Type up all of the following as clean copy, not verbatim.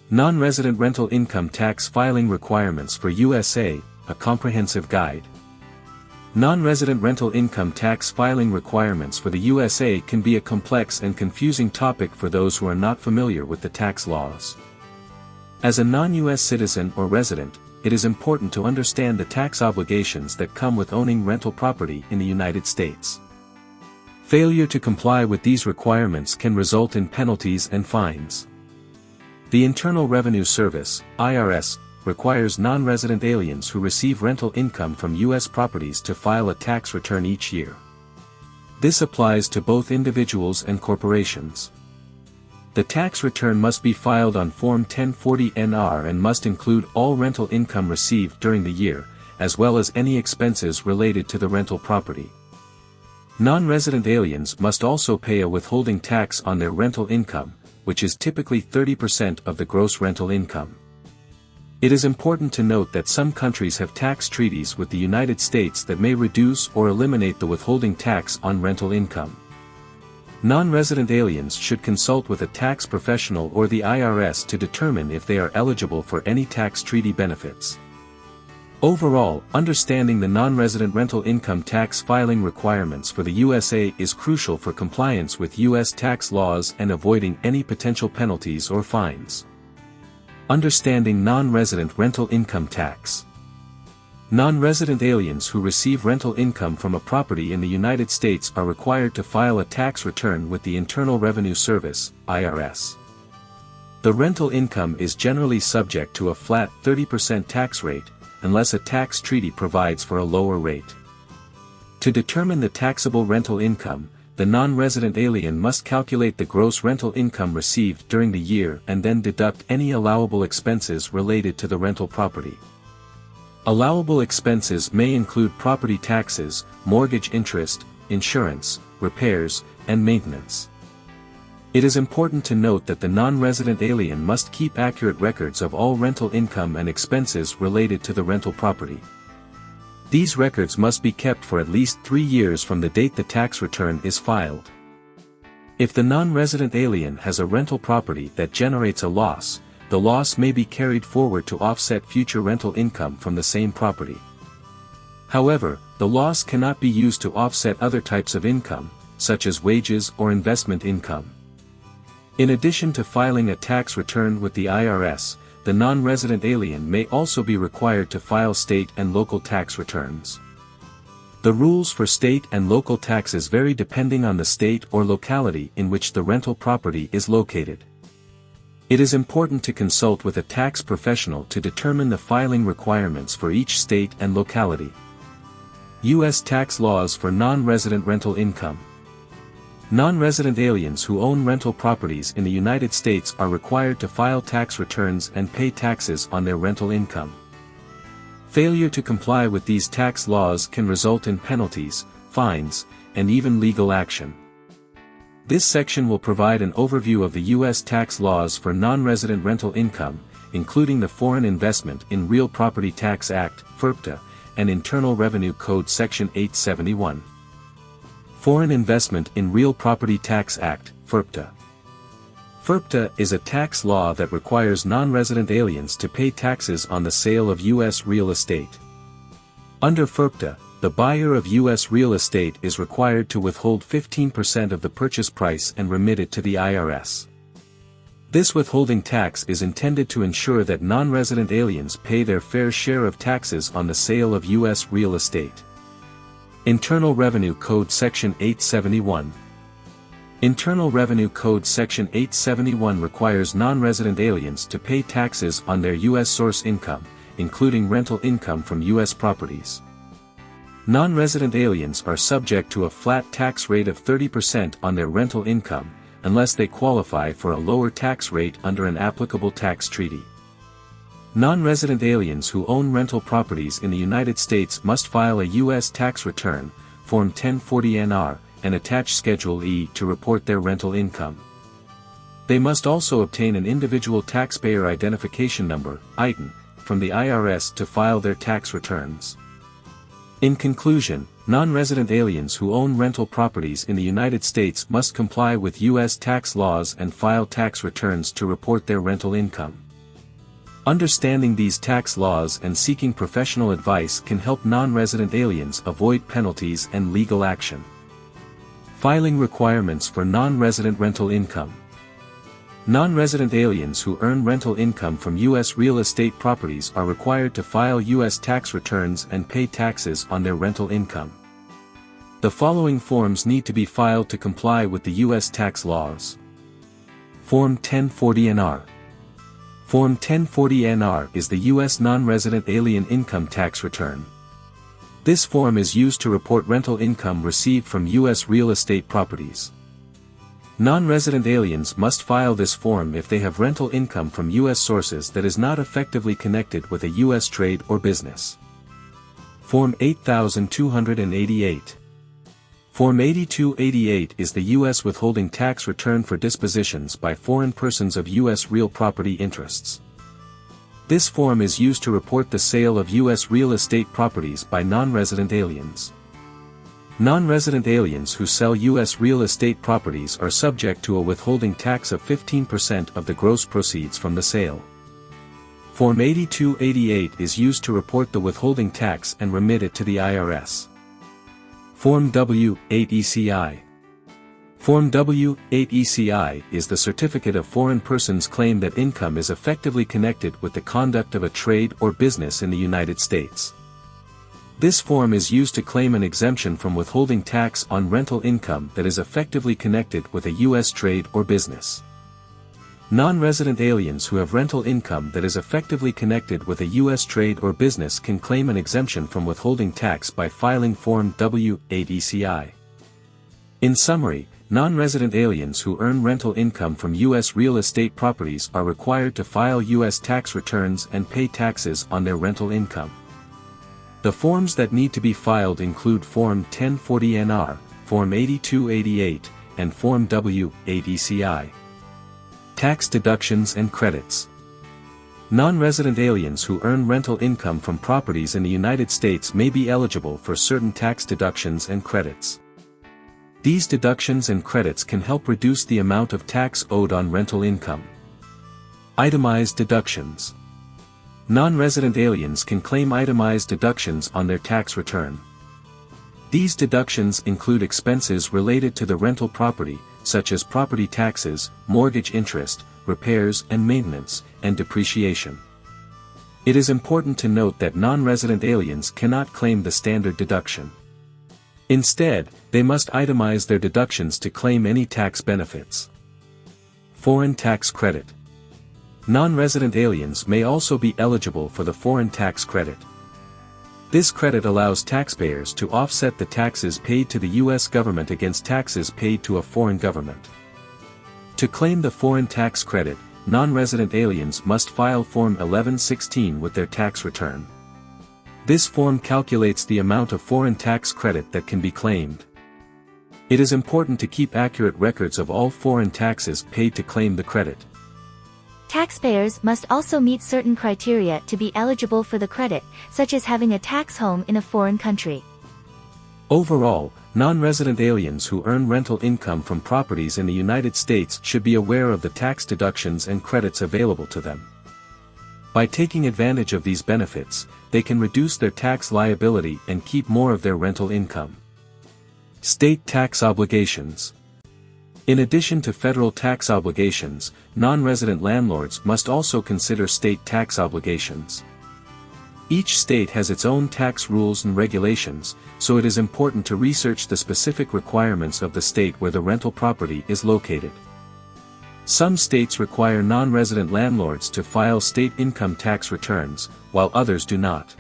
Non-resident rental income tax filing requirements for USA, a comprehensive guide. Non-resident rental income tax filing requirements for the USA can be a complex and confusing topic for those who are not familiar with the tax laws. As a non-US citizen or resident, it is important to understand the tax obligations that come with owning rental property in the United States. Failure to comply with these requirements can result in penalties and fines. The Internal Revenue Service, IRS, requires non-resident aliens who receive rental income from U.S. properties to file a tax return each year. This applies to both individuals and corporations. The tax return must be filed on Form 1040-NR and must include all rental income received during the year, as well as any expenses related to the rental property. Non-resident aliens must also pay a withholding tax on their rental income, which is typically 30% of the gross rental income. It is important to note that some countries have tax treaties with the United States that may reduce or eliminate the withholding tax on rental income. Non-resident aliens should consult with a tax professional or the IRS to determine if they are eligible for any tax treaty benefits. Overall, understanding the non-resident rental income tax filing requirements for the USA is crucial for compliance with U.S. tax laws and avoiding any potential penalties or fines. Understanding non-resident rental income tax. Non-resident aliens who receive rental income from a property in the United States are required to file a tax return with the Internal Revenue Service, IRS. The rental income is generally subject to a flat 30% tax rate, unless a tax treaty provides for a lower rate. To determine the taxable rental income, the non-resident alien must calculate the gross rental income received during the year and then deduct any allowable expenses related to the rental property. Allowable expenses may include property taxes, mortgage interest, insurance, repairs, and maintenance. It is important to note that the non-resident alien must keep accurate records of all rental income and expenses related to the rental property. These records must be kept for at least 3 years from the date the tax return is filed. If the non-resident alien has a rental property that generates a loss, the loss may be carried forward to offset future rental income from the same property. However, the loss cannot be used to offset other types of income, such as wages or investment income. In addition to filing a tax return with the IRS, the non-resident alien may also be required to file state and local tax returns. The rules for state and local taxes vary depending on the state or locality in which the rental property is located. It is important to consult with a tax professional to determine the filing requirements for each state and locality. U.S. tax laws for non-resident rental income. Non-resident aliens who own rental properties in the United States are required to file tax returns and pay taxes on their rental income. Failure to comply with these tax laws can result in penalties, fines, and even legal action. This section will provide an overview of the U.S. tax laws for non-resident rental income, including the Foreign Investment in Real Property Tax Act, FIRPTA, and Internal Revenue Code Section 871. Foreign Investment in Real Property Tax Act, FIRPTA. FIRPTA is a tax law that requires non-resident aliens to pay taxes on the sale of U.S. real estate. Under FIRPTA, the buyer of U.S. real estate is required to withhold 15% of the purchase price and remit it to the IRS. This withholding tax is intended to ensure that non-resident aliens pay their fair share of taxes on the sale of U.S. real estate. Internal Revenue Code Section 871. Internal Revenue Code Section 871 requires non-resident aliens to pay taxes on their U.S. source income, including rental income from U.S. properties. Non-resident aliens are subject to a flat tax rate of 30% on their rental income, unless they qualify for a lower tax rate under an applicable tax treaty. Non-resident aliens who own rental properties in the United States must file a U.S. tax return, Form 1040-NR, and attach Schedule E to report their rental income. They must also obtain an Individual Taxpayer Identification Number, ITIN, from the IRS to file their tax returns. In conclusion, non-resident aliens who own rental properties in the United States must comply with U.S. tax laws and file tax returns to report their rental income. Understanding these tax laws and seeking professional advice can help non-resident aliens avoid penalties and legal action. Filing requirements for non-resident rental income. Non-resident aliens who earn rental income from U.S. real estate properties are required to file U.S. tax returns and pay taxes on their rental income. The following forms need to be filed to comply with the U.S. tax laws. Form 1040-NR. Form 1040-NR is the U.S. non-resident alien income tax return. This form is used to report rental income received from U.S. real estate properties. Non-resident aliens must file this form if they have rental income from U.S. sources that is not effectively connected with a U.S. trade or business. Form 8288. Form 8288 is the U.S. withholding tax return for dispositions by foreign persons of U.S. real property interests. This form is used to report the sale of U.S. real estate properties by non-resident aliens. Non-resident aliens who sell U.S. real estate properties are subject to a withholding tax of 15% of the gross proceeds from the sale. Form 8288 is used to report the withholding tax and remit it to the IRS. Form W-8ECI. Form W-8ECI is the certificate of foreign persons claim that income is effectively connected with the conduct of a trade or business in the United States. This form is used to claim an exemption from withholding tax on rental income that is effectively connected with a U.S. trade or business. Non-resident aliens who have rental income that is effectively connected with a U.S. trade or business can claim an exemption from withholding tax by filing Form W-8ECI. In summary, non-resident aliens who earn rental income from U.S. real estate properties are required to file U.S. tax returns and pay taxes on their rental income. The forms that need to be filed include Form 1040-NR, Form 8288, and Form W-8ECI. Tax deductions and credits. Non-resident aliens who earn rental income from properties in the United States may be eligible for certain tax deductions and credits. These deductions and credits can help reduce the amount of tax owed on rental income. Itemized deductions. Non-resident aliens can claim itemized deductions on their tax return. These deductions include expenses related to the rental property, such as property taxes, mortgage interest, repairs and maintenance, and depreciation. It is important to note that non-resident aliens cannot claim the standard deduction. Instead, they must itemize their deductions to claim any tax benefits. Foreign tax credit. Non-resident aliens may also be eligible for the foreign tax credit. This credit allows taxpayers to offset the taxes paid to the U.S. government against taxes paid to a foreign government. To claim the foreign tax credit, non-resident aliens must file Form 1116 with their tax return. This form calculates the amount of foreign tax credit that can be claimed. It is important to keep accurate records of all foreign taxes paid to claim the credit. Taxpayers must also meet certain criteria to be eligible for the credit, such as having a tax home in a foreign country. Overall, non-resident aliens who earn rental income from properties in the United States should be aware of the tax deductions and credits available to them. By taking advantage of these benefits, they can reduce their tax liability and keep more of their rental income. State tax obligations. In addition to federal tax obligations, non-resident landlords must also consider state tax obligations. Each state has its own tax rules and regulations, so it is important to research the specific requirements of the state where the rental property is located. Some states require non-resident landlords to file state income tax returns, while others do not.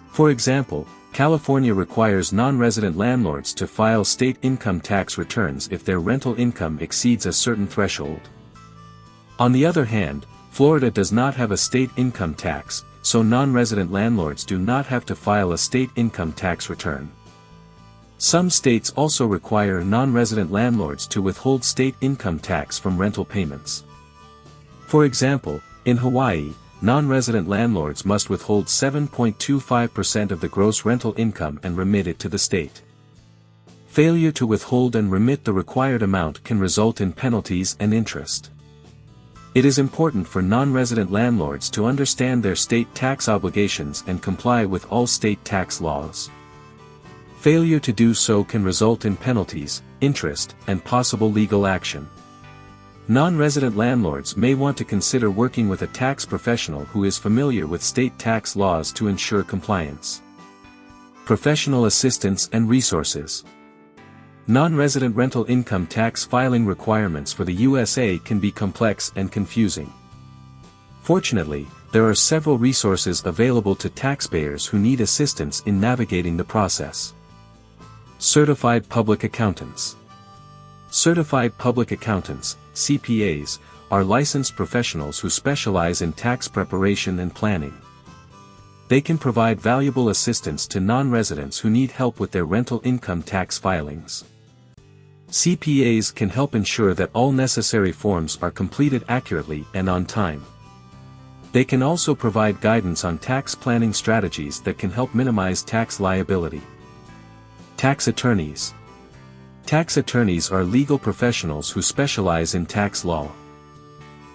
For example, California requires non-resident landlords to file state income tax returns if their rental income exceeds a certain threshold. On the other hand, Florida does not have a state income tax, so non-resident landlords do not have to file a state income tax return. Some states also require non-resident landlords to withhold state income tax from rental payments. For example, in Hawaii, non-resident landlords must withhold 7.25% of the gross rental income and remit it to the state. Failure to withhold and remit the required amount can result in penalties and interest. It is important for non-resident landlords to understand their state tax obligations and comply with all state tax laws. Failure to do so can result in penalties, interest, and possible legal action. Non-resident landlords may want to consider working with a tax professional who is familiar with state tax laws to ensure compliance. Professional assistance and resources. Non-resident rental income tax filing requirements for the USA can be complex and confusing. Fortunately, there are several resources available to taxpayers who need assistance in navigating the process. Certified Public Accountants. Certified Public Accountants, CPAs, are licensed professionals who specialize in tax preparation and planning. They can provide valuable assistance to non-residents who need help with their rental income tax filings. CPAs can help ensure that all necessary forms are completed accurately and on time. They can also provide guidance on tax planning strategies that can help minimize tax liability. Tax attorneys. Tax attorneys are legal professionals who specialize in tax law.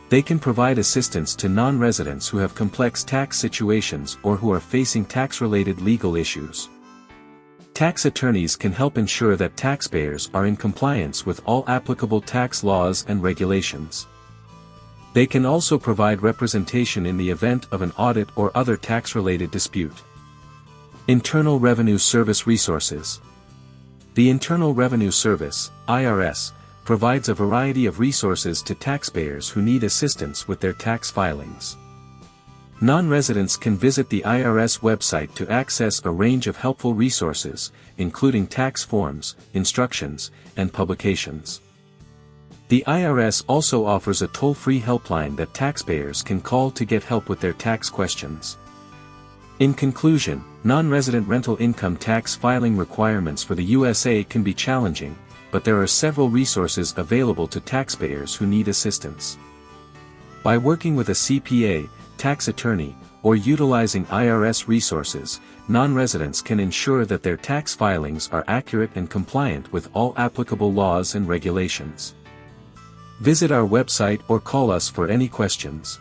They can provide assistance to non-residents who have complex tax situations or who are facing tax-related legal issues. Tax attorneys can help ensure that taxpayers are in compliance with all applicable tax laws and regulations. They can also provide representation in the event of an audit or other tax-related dispute. Internal Revenue Service resources. The Internal Revenue Service, IRS, provides a variety of resources to taxpayers who need assistance with their tax filings. Non-residents can visit the IRS website to access a range of helpful resources, including tax forms, instructions, and publications. The IRS also offers a toll-free helpline that taxpayers can call to get help with their tax questions. In conclusion, non-resident rental income tax filing requirements for the USA can be challenging, but there are several resources available to taxpayers who need assistance. By working with a CPA, tax attorney, or utilizing IRS resources, non-residents can ensure that their tax filings are accurate and compliant with all applicable laws and regulations. Visit our website or call us for any questions.